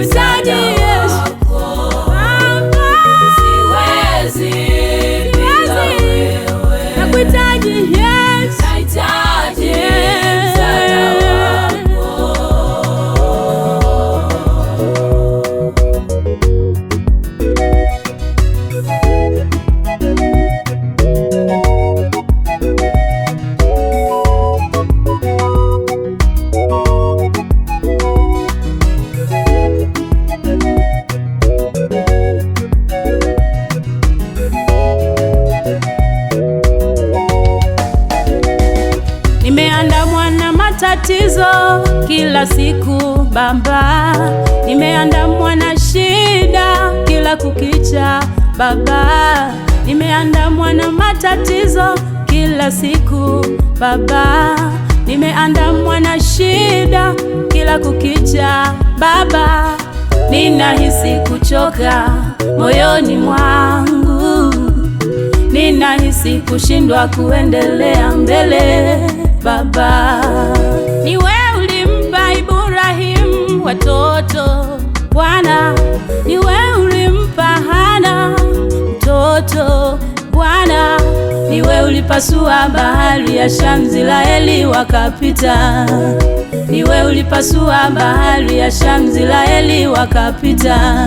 nakuhitaji Yesu. Siwezi bila wewe. Nakuhitaji Yesu. Nahitaji msaada wako. Nimeandamwa na matatizo kila siku Baba, nimeandamwa na shida kila kukicha Baba, nimeandamwa na matatizo kila siku Baba, nimeandamwa na shida kila kukicha Baba, ninahisi kuchoka moyoni mwangu, ninahisi kushindwa kuendelea mbele Baba. Ni wewe ulimpa Ibrahimu watoto Bwana, ni wewe ulimpa Hana mtoto Bwana, ni wewe ulipasua bahari ya Shamu, Israeli wakapita. Ni wewe ulipasua bahari ya Shamu, Israeli wakapita.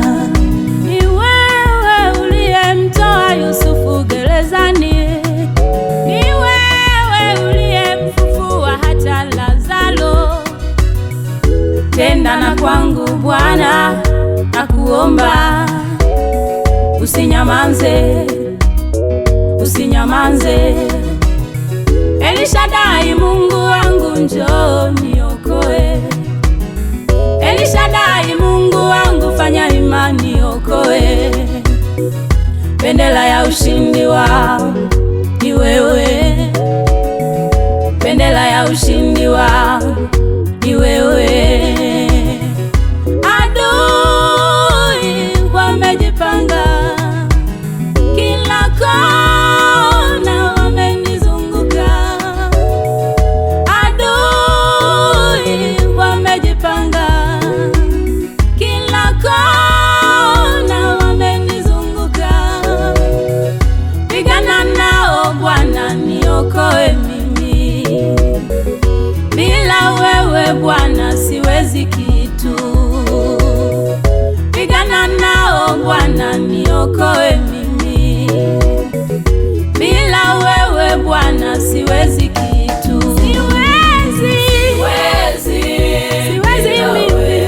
Ni wewe uliyemtoa Yusufu gerezani, ni wewe uliyemfufua hata Lazaro. Tenda na kwangu Bwana, nakuomba usinyamanze, usinyamanze. Elishadai Mungu wangu, njoo niokoe. Elishadai Mungu wangu, fanya imani okoe. Bendera ya ushindi wangu ni wewe, bendera ya ushindi wangu ni wewe. Adui wamejipanga kila kona, wamenizunguka. Adui wamejipanga kila kona, wamenizunguka. Pigana nao Bwana, niokoe mimi. Bila wewe Bwana siwezi kitu. Pigana nao Bwana, niokoe mimi. Bila wewe Bwana siwezi kitu. Siwezi mimi.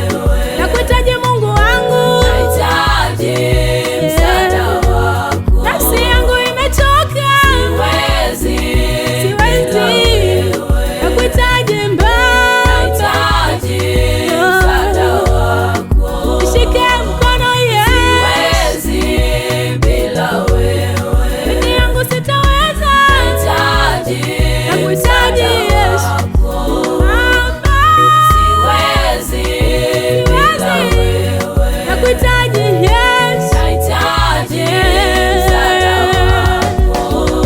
Nakuhitaji Mungu wangu. Nahitaji msaada wako. Nafsi yangu imechoka. Siwezi. Nakuhitaji msaada wako. Nishike mkono Yesu. Siwezi bila wewe. Peke yangu sitaweza. Nakuhitaji Yesu. Nakuhitaji Yesu. Nahitaji msaada wako.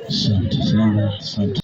Asante sana, asante.